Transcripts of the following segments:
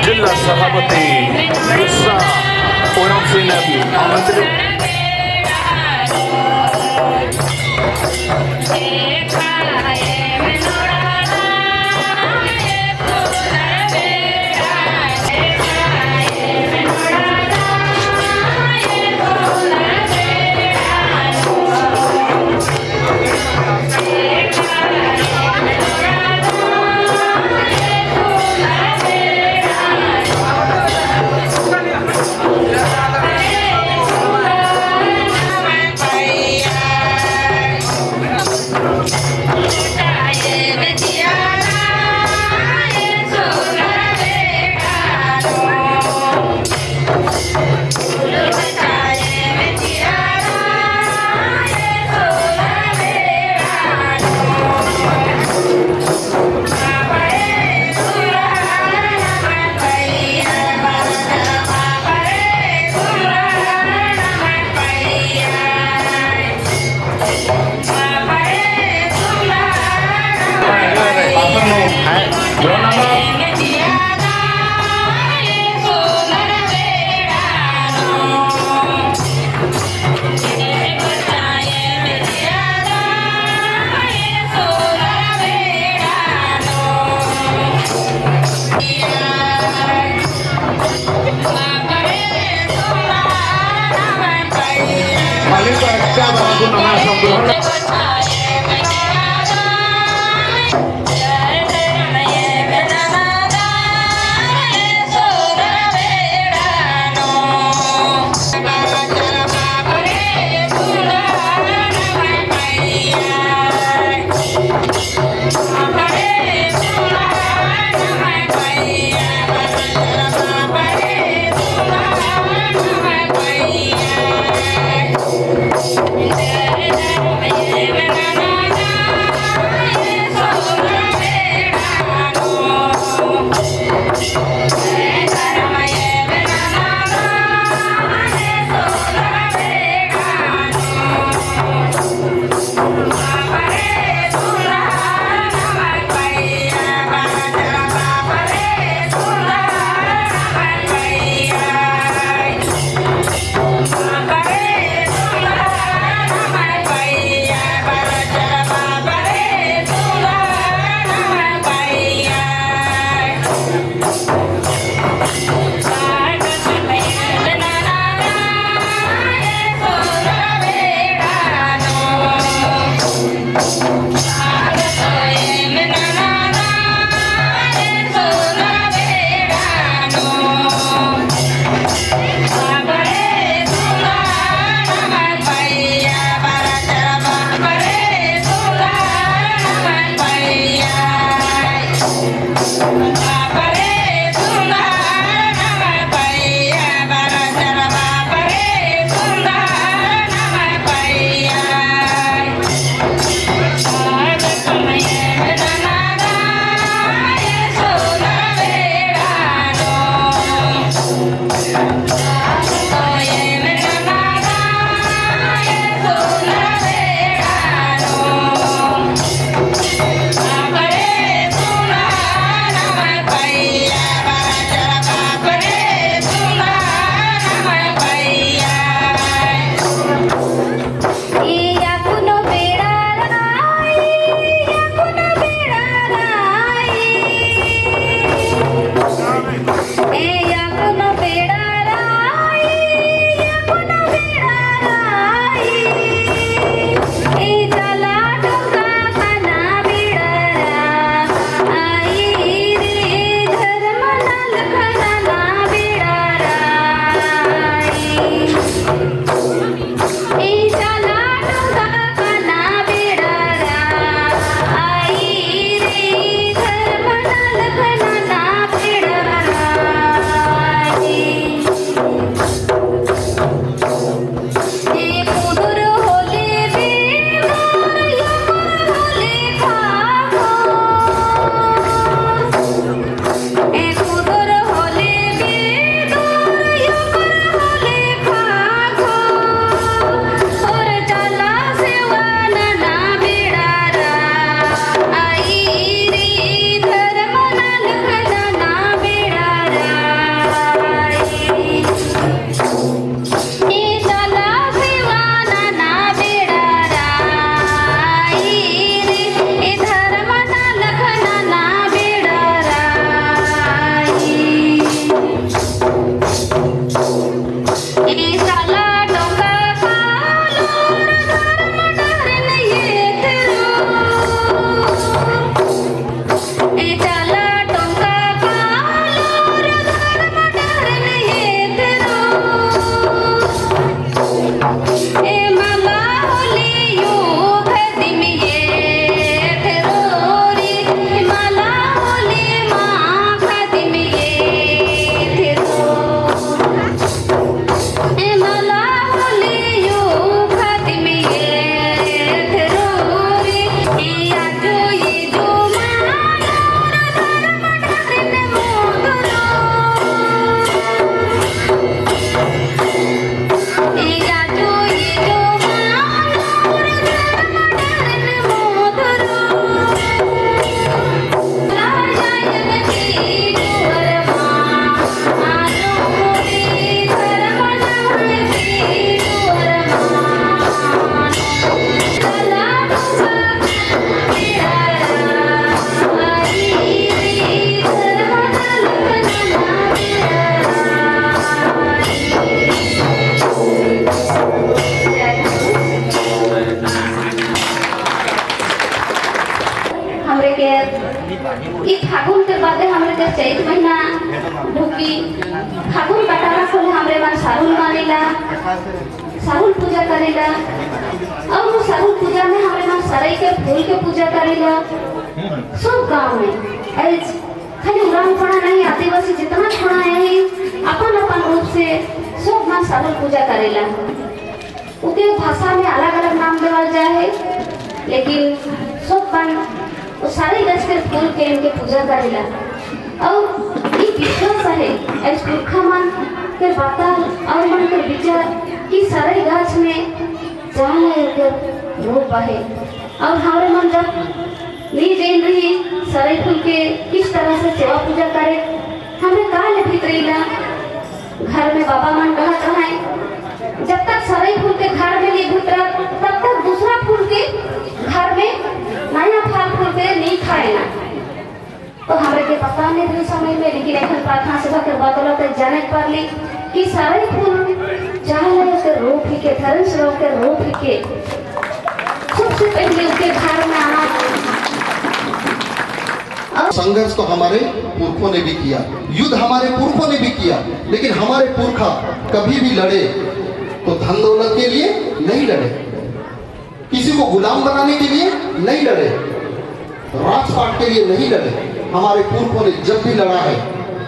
जिला सभापति गुस्सा पूनम सिंह ने आमंत्रित Yeah. साहुल पूजा करेला। और वो साहुल पूजा में हमारे यहाँ सरई के फूल के पूजा करेला सब गांव में। ऐसे खाली उड़ान पड़ा नहीं, आदिवासी जितना पड़ा है अपन अपन रूप से सब माँ साहुल पूजा करेला। उनके भाषा में अलग अलग नाम देवल जाए है, लेकिन सब बन वो सारे गज के फूल के इनके पूजा करेला। और ये विश्वास है ऐसे पुरखा मन के बातल और मन के विचार कि सारे गाछ में जान है रूप है। और हमारे मन जब ली जान रही सारे फूल के किस तरह से सेवा पूजा करे, हमें काले भीतरीला घर में बाबा मन कहत रहे जब तक सारे फूल के घर में नहीं भीतर तब तक दूसरा फूल के घर में नया फल फूल के नहीं खाए ना। तो हमारे के पता नहीं भी समय में, लेकिन एक प्रार्थना सभा के बदौलत जाने पर ली कि सारे फूल चाहे के रूप ही के धर्म से के रूप ही के सबसे पहले उसके घर में आना। संघर्ष तो हमारे पुरखों ने भी किया, युद्ध हमारे पुरखों ने भी किया, लेकिन हमारे पुरखा कभी भी लड़े तो धन दौलत के लिए नहीं लड़े, किसी को गुलाम बनाने के लिए नहीं लड़े, राजपाट के लिए नहीं लड़े। हमारे पुरखों ने जब भी लड़ा है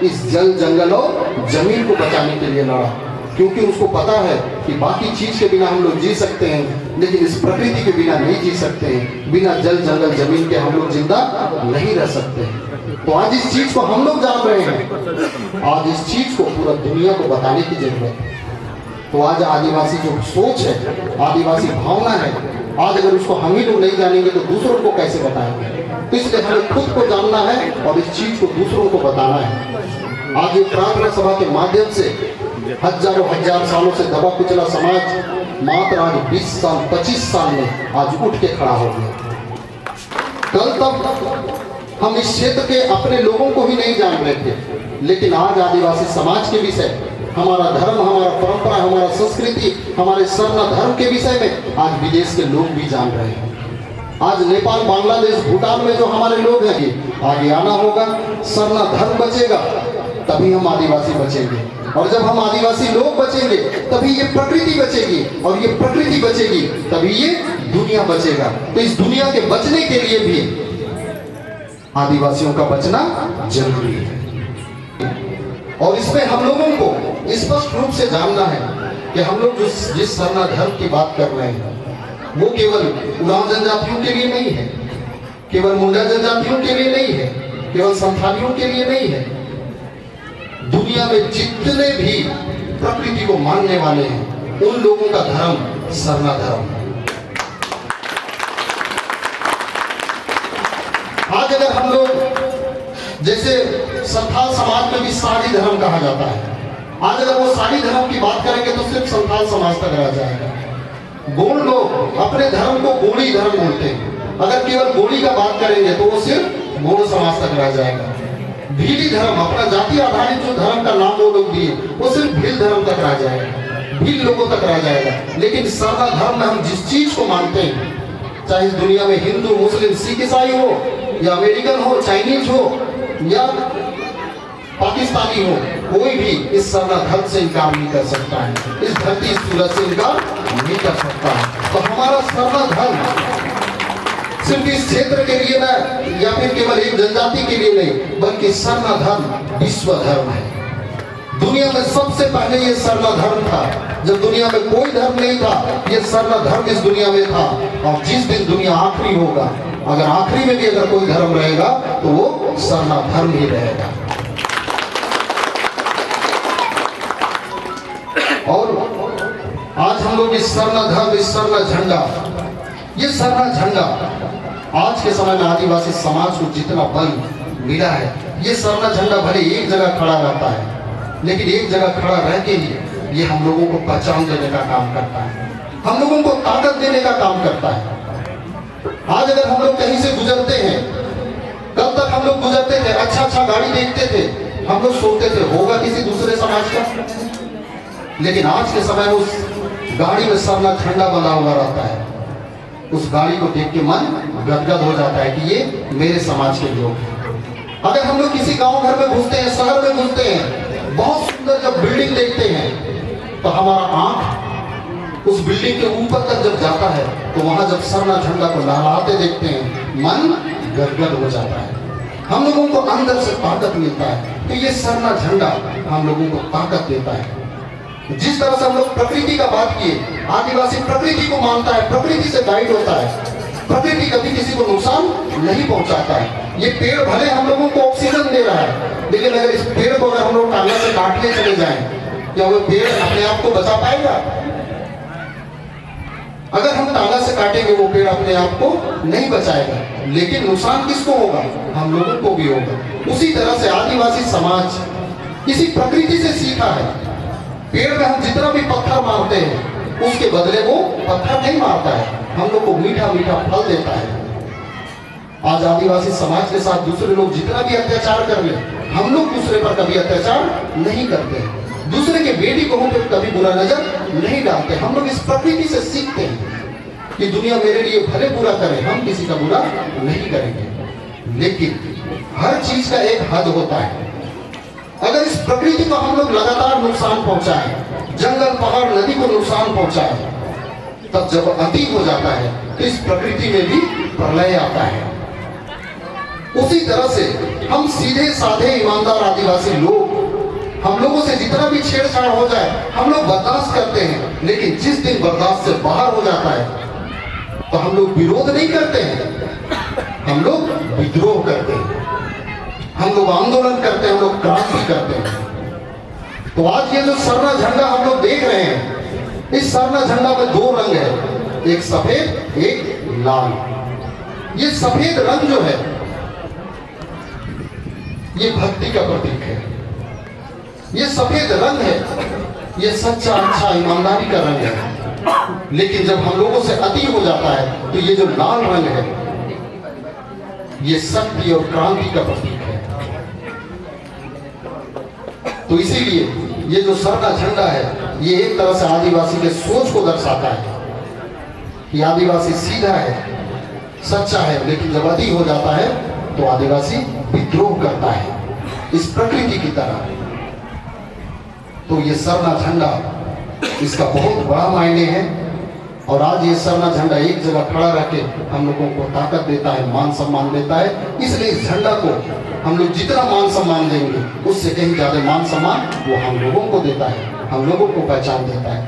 इस जल जंगल और जमीन को बचाने के लिए लड़ा, क्योंकि उसको पता है कि बाकी चीज के बिना हम लोग जी सकते हैं, लेकिन इस प्रकृति के बिना नहीं जी सकते हैं। बिना जल जंगल जमीन के हम लोग जिंदा नहीं रह सकते। तो आज इस चीज को हम लोग जान रहे हैं, आज इस चीज को पूरा दुनिया को बताने की जरूरत है। तो आज आदिवासी जो सोच है, आदिवासी भावना है, आज अगर उसको हम ही लोग नहीं जानेंगे तो दूसरों को कैसे बताएंगे। तो इसलिए हमें खुद को जानना है और इस चीज को दूसरों को बताना है। आज ये प्रार्थना सभा के माध्यम से हजारों हजार सालों से दबा कुचला समाज मात्र आज 20 साल 25 साल में आज उठ के खड़ा हो गया। कल तक हम इस क्षेत्र के अपने लोगों को ही नहीं जान रहे थे, लेकिन आज आदिवासी समाज के विषय, हमारा धर्म, हमारा परंपरा, हमारा संस्कृति, हमारे सरना धर्म के विषय में आज विदेश के लोग भी जान रहे हैं। आज नेपाल, बांग्लादेश, भूटान में जो हमारे लोग हैं आगे आना होगा। सरना धर्म बचेगा तभी हम आदिवासी बचेंगे, और जब हम आदिवासी लोग बचेंगे तभी ये प्रकृति बचेगी, और ये प्रकृति बचेगी तभी ये दुनिया बचेगा। तो इस दुनिया के बचने के लिए भी आदिवासियों का बचना जरूरी है। और इसमें हम लोगों को स्पष्ट रूप से जानना है कि हम लोग जिस सरना धर्म की बात कर रहे हैं वो केवल उरांव जनजातियों के लिए नहीं है, केवल मुंडा जनजातियों के लिए नहीं है, केवल संथालियों के लिए नहीं है। दुनिया में जितने भी प्रकृति को मानने वाले हैं उन लोगों का धर्म सरना धर्म है। आज अगर हम लोग जैसे संथाल समाज में भी साड़ी धर्म कहा जाता है, आज अगर वो साड़ी धर्म की बात करेंगे तो सिर्फ संथाल समाज तक रह जाएगा। गोंड लोग अपने धर्म को गोंडी धर्म बोलते हैं, अगर केवल गोंडी का बात करेंगे तो वो सिर्फ गोंड समाज तक रह जाएगा। भीली धर्म, अपना जाति आधारित जो धर्म का नाम वो लोग दिए वो सिर्फ भील धर्म तक रह जाएगा, भील लोगों तक रह जाएगा। लेकिन सरना धर्म में हम जिस चीज को मानते हैं, चाहे इस दुनिया में हिंदू, मुस्लिम, सिख, ईसाई हो या अमेरिकन हो, चाइनीज हो या पाकिस्तानी हो, कोई भी इस सरना धर्म से इनकार नहीं कर सकता है, इस धरती इस सूरज से इनकार नहीं कर सकता है। तो हमारा सरना धर्म सिर्फ इस क्षेत्र के लिए ना, या फिर केवल एक जनजाति के लिए नहीं, बल्कि सरना धर्म विश्व धर्म है। दुनिया में सबसे पहले ये सरना धर्म था, जब दुनिया में कोई धर्म नहीं था, ये सरना धर्म इस दुनिया में था। और जिस दिन दुनिया आखिरी होगा, अगर आखिरी में भी अगर कोई धर्म रहेगा तो वो सरना धर्म ही रहेगा। और आज हम लोग इस सरना धर्म, इस सरना झंडा, ये सरना झंडा आज के समय में आदिवासी समाज को जितना बल मिला है, ये सरना झंडा भले एक जगह खड़ा रहता है, लेकिन एक जगह खड़ा रह के ही ये हम लोगों को पहचान देने का काम करता है, हम लोगों को ताकत देने का काम करता है। आज अगर हम लोग कहीं से गुजरते हैं, कल तक हम लोग गुजरते थे, अच्छा गाड़ी देखते थे, हम लोग सोचते थे होगा किसी दूसरे समाज का, लेकिन आज के समय में उस गाड़ी में सरना झंडा बना हुआ रहता है, उस गाड़ी को देख के मन गदगद हो जाता है कि ये मेरे समाज के लोग हैं। अगर हम लोग किसी गांव घर में घुसते हैं, शहर में घुसते हैं, बहुत सुंदर जब बिल्डिंग देखते हैं तो हमारा आंख उस बिल्डिंग के ऊपर तक जब जाता है तो वहां जब सरना झंडा को लहराते देखते हैं मन गदगद हो जाता है। हम लोगों को अंदर से ताकत मिलता है। तो ये सरना झंडा हम लोगों को ताकत देता है। जिस तरह से हम लोग प्रकृति का बात किए, आदिवासी प्रकृति को मानता है, प्रकृति से गाइड होता है। प्रकृति कभी किसी को नुकसान नहीं पहुंचाता है। ये पेड़ भले हम लोगों को ऑक्सीजन दे रहा है, लेकिन अगर इस पेड़ को अगर हम लोग टांगा से काटने चले जाएं, क्या वो पेड़ अपने आप को बचा पाएगा? अगर हम टांगा से काटेंगे वो पेड़ अपने आप को नहीं बचाएगा, लेकिन नुकसान किसको होगा? हम लोगों को भी होगा। उसी तरह से आदिवासी समाज इसी प्रकृति से सीखा है। पेड़ में हम जितना भी पत्थर मारते हैं उसके बदले वो पत्थर नहीं मारता है, हम लोग को मीठा मीठा फल देता है। आज आदिवासी समाज के साथ दूसरे लोग जितना भी अत्याचार कर ले, हम लोग दूसरे पर कभी अत्याचार नहीं करते। दूसरे के बेटी को हम पे कभी बुरा नजर नहीं डालते। हम लोग इस प्रकृति से सीखते हैं कि दुनिया मेरे लिए भले बुरा करे, हम किसी का बुरा नहीं करेंगे। लेकिन हर चीज का एक हद होता है। अगर इस प्रकृति को हम लोग लगातार नुकसान पहुंचाएं, जंगल पहाड़ नदी को नुकसान पहुंचाएं, तब जब अति हो जाता है तो इस प्रकृति में भी प्रलय आता है। उसी तरह से हम सीधे साधे ईमानदार आदिवासी लोग, हम लोगों से जितना भी छेड़छाड़ हो जाए हम लोग बर्दाश्त करते हैं। लेकिन जिस दिन बर्दाश्त से बाहर हो जाता है तो हम लोग विरोध नहीं करते हैं, हम लोग विद्रोह करते हैं, हम लोग आंदोलन करते हैं, हम लोग क्रांति करते हैं। तो आज ये जो सरना झंडा हम लोग देख रहे हैं, इस सरना झंडा में दो रंग है, एक सफेद एक लाल। ये सफेद रंग जो है ये भक्ति का प्रतीक है। ये सफेद रंग है, ये सच्चा अच्छा ईमानदारी का रंग है। लेकिन जब हम लोगों से अति हो जाता है तो ये जो लाल रंग है ये शक्ति और क्रांति का प्रतीक है। तो इसीलिए ये जो सरना झंडा है ये एक तरह से आदिवासी के सोच को दर्शाता है कि आदिवासी सीधा है, सच्चा है, लेकिन जब अति हो जाता है तो आदिवासी विद्रोह करता है इस प्रकृति की तरह। तो ये सरना झंडा, इसका बहुत बड़ा मायने है। और आज ये सरना झंडा एक जगह खड़ा रह के हम लोगों को ताकत देता है, मान सम्मान देता है। इसलिए इस झंडा को हम लोग जितना मान सम्मान देंगे उससे कहीं ज्यादा मान सम्मान वो हम लोगों को देता है, हम लोगों को पहचान देता है।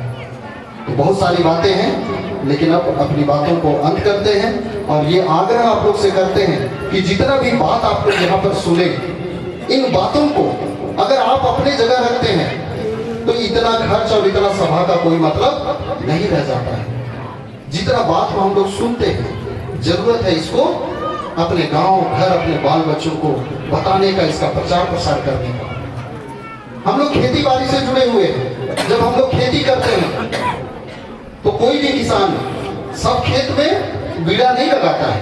तो बहुत सारी बातें हैं, लेकिन अब अपनी बातों को अंत करते हैं और ये आग्रह आप लोग से करते हैं कि जितना भी बात आप लोग यहाँ पर सुने, इन बातों को अगर आप अपने जगह रखते हैं तो इतना खर्च और इतना सभा का कोई मतलब नहीं रह जाता है। जितना बात को हम लोग सुनते हैं, जरूरत है इसको अपने गांव घर अपने बाल बच्चों को बताने का, इसका प्रचार प्रसार करने का। हम लोग खेती बाड़ी से जुड़े हुए हैं। जब हम लोग खेती करते हैं तो कोई भी किसान सब खेत में बीड़ा नहीं लगाता है,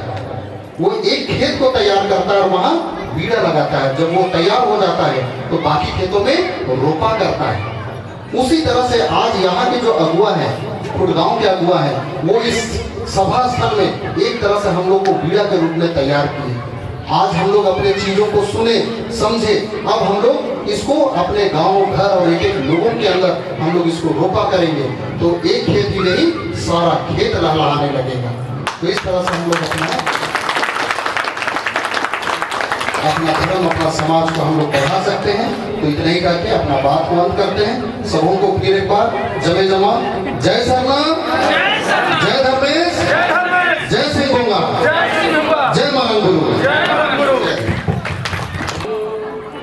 वो एक खेत को तैयार करता है और वहां बीड़ा लगाता है। जब वो तैयार हो जाता है तो बाकी खेतों में रोपा करता है। उसी तरह से आज यहाँ के जो अगुआ है, खुड़गांव के अगुआ है, वो इस सभा स्थल में एक तरह से हम लोग को बीड़ा के रूप में तैयार किए। आज हम लोग अपने चीजों को सुने समझे, अब हम लोग इसको अपने गांव घर और एक एक लोगों के अंदर हम लोग इसको रोपा करेंगे तो एक खेत ही नहीं सारा खेत लहलहाने लगेगा। तो इस तरह से हम लोग अपना धर्म अपना समाज को हम लोग बढ़ा सकते हैं। तो इतना ही करके अपना बात को अंत करते हैं। सबों को फिर एक बार जय जमा, जय सरना, जय धर्मेश, जय सिंह गोंगा, जय मलंग गुरु।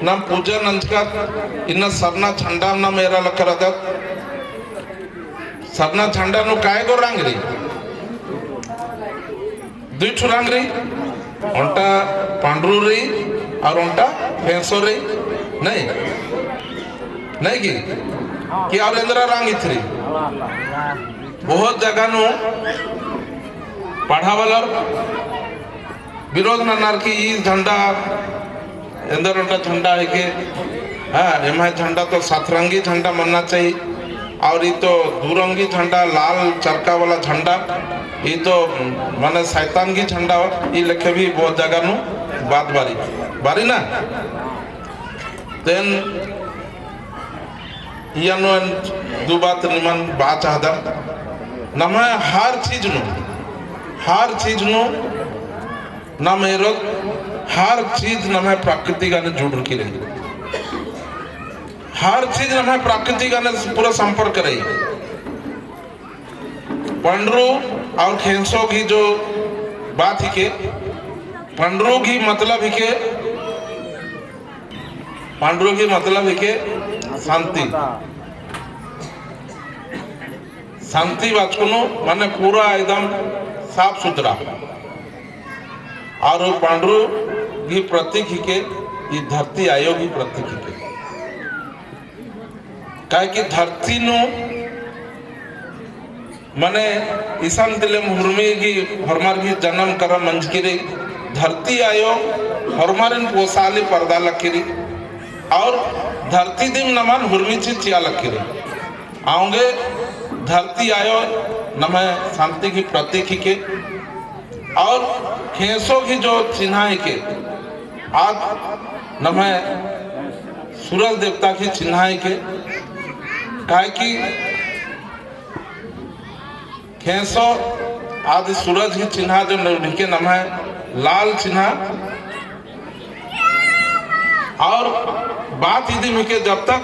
ನಮ್ಮ ಪೂಜಾ ನಂಚ್ಕ ಇನ್ನ ಸರ್ನ ಝಂಡಾನ ಮೇರಲ ಕರದ ಸರ್ನ ಝಂಡಾನು ಕಾಯಗೋ रंगरी दुई ठो रंगरी ओंटा पांडुरी और ओंटा फेंसोरी नहीं नहीं कि और इंद्रा रंग इथरी बहुत जगह नु पढ़ावलर विरोध ननार की झंडा इंदर उनका झंडा है कि हाँ एम झंडा तो सातरंगी झंडा बनना चाहिए और ये तो दुरंगी झंडा लाल चरका वाला झंडा ये तो माने शैतानगी झंडा ये लिखे भी बहुत जगह नु बात बारी बारी ना देन यानो दो बात निमन बात चाहता नमे हर चीज नो नम एरो हर चीज नमे प्रकृति गाने जुड़ की रही, हर चीज नमे प्रकृति गाने पूरा संपर्क रही। पंडरू और खेंसो की जो बात ही के, पंडरू की मतलब ही के शांति, शांति वाचकुनो माने पूरा एकदम साफ सुथरा। और पांडुरू की प्रतीक ही के ये धरती आयोग ही प्रतीक ही के, काहे कि धरती नु माने ईशान तिले मुहर्मी की हरमार की जन्म कर मंज की धरती आयोग हरमारिन पोसाली पर्दा लकीरी और धरती दिम नमन हुर्मी चिया लकीरी आऊंगे धरती आयो नमे शांति की प्रतीक ही के। और खेसों की जो चिन्ह के आज नमे सूरज देवता की चिन्ह के, काहे कि खेसो आदि सूरज की चिन्ह जो के नाम है लाल चिन्ह। और बात यदि मिके जब तक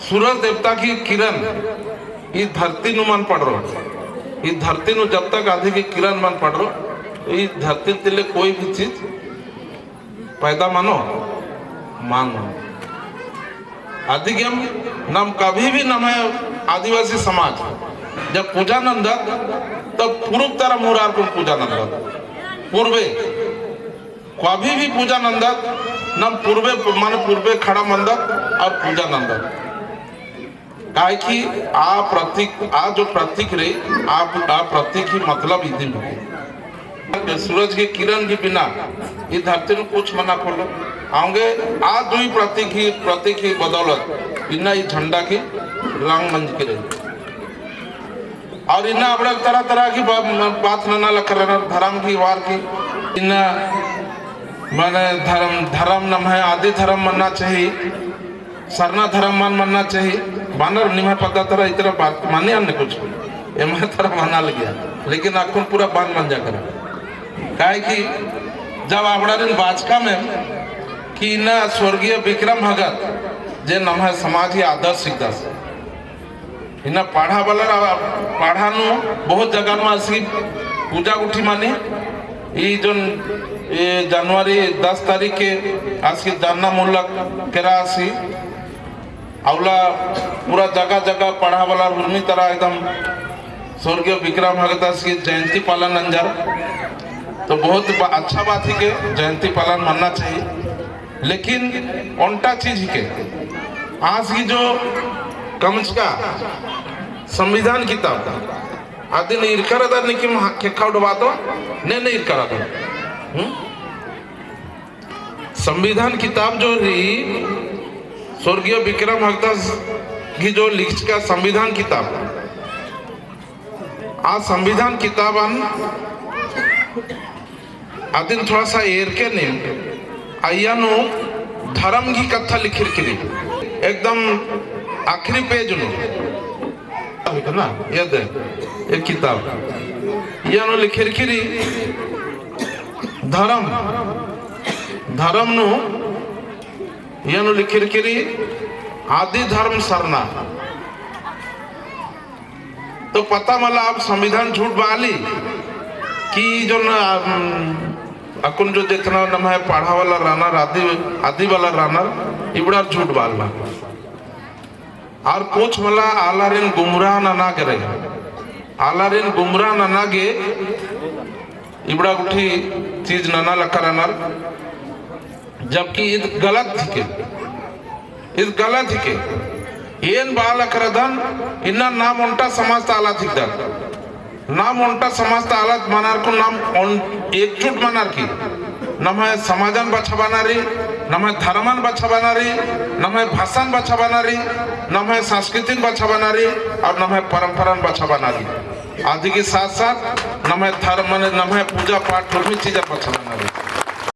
सूरज देवता की किरण ये धरती नु मन पड़ रो, ये धरती नु जब तक आधी की किरण मन पड़ रो, ये धरती तिले कोई भी चीज पैदा मानो आदि के नाम कभी भी नाम है आदिवासी समाज जब पूजा नंदक तब पूर्व तरह मुरार को पूजा नंदक पूर्वे कभी भी पूजा नंदक नम पूर्वे मान पूर्वे खड़ा मंदक और पूजा नंदक, काहे कि आ जो प्रतीक रे आ प्रतीक ही मतलब इदी सूरज के किरण के बिना ये धरती को कुछ मना खोलो आऊंगे आ दुई प्रतीक ही बदौलत इन्ना ये झंडा की रंग मंज के रही। और इन्ना अपने तरह तरह की बात ना लग रहा धर्म की वार की इन्ना माने धर्म नम है आदि धर्म मानना चाहिए, सरना धर्म मानना चाहिए। बानर निम्न पता तरह इतना बात माने अन्य कुछ एम तरह माना लग गया, लेकिन आखुन पूरा बान मन जा कर काहे कि जब आपड़ा दिन बाचका में कि न स्वर्गीय विक्रम भगत जे नम है समाज ही आदर्श सीखता से इन्हें पढ़ा नु बहुत जगह में असली पूजा उठी माने ये जो जनवरी 10 तारीख के आज की जानना मूलक केरासी अवला पूरा जगह जगह पढ़ा वाला उर्मी तरह एकदम स्वर्गीय विक्रम भगत की जयंती पालन अंजर, तो बहुत अच्छा बात है कि जयंती पालन मानना चाहिए। लेकिन उल्टा चीज ही के आज की जो कमज का संविधान किताब आदि ने इरकर अदर ने कि खेखा उड़वा दो ने इरकर अदर संविधान किताब जो रही स्वर्गीय विक्रम भगत की जो लिख का संविधान किताब आ संविधान किताब आदिन थोड़ा सा एर के नेम आयानो धर्म की कथा लिखिर करी एकदम आखिरी पेज नो ना ये दे एक किताब यानो लिखिर करी धर्म नु यानो लिखिर करी आदि धर्म सरना। तो पता मला आप संविधान झूठ बाली कि जो अकुन जो जितना नम है पढ़ा वाला रानर आदि वाला रानर इबड़ा झूठ बालना और कुछ मला आलारिन गुमराह ना करे आलारिन गुमराह ना गे इबड़ा उठी चीज ना लखा रानर, जबकि इस गलत के ಏನ್ ಬಾಲಕರದನ್ ಇನ್ನ ನಾಮ್ ಒಂಟ ಸಮಾಜ ಆಲಾತ್ ಇದ್ದನ್ नाम उल्टा समाज आलत मनार को नाम एकजुट मनार की नम है समाजन बचा बना रही नम है धर्मन बचा बना रही नम है भाषान बचा बना रही नम है संस्कृति बचा बना रही और नम है परंपरा बचा बना रही आदि के साथ साथ नम है धर्म नम है पूजा पाठ भी चीजें बचा बना रही।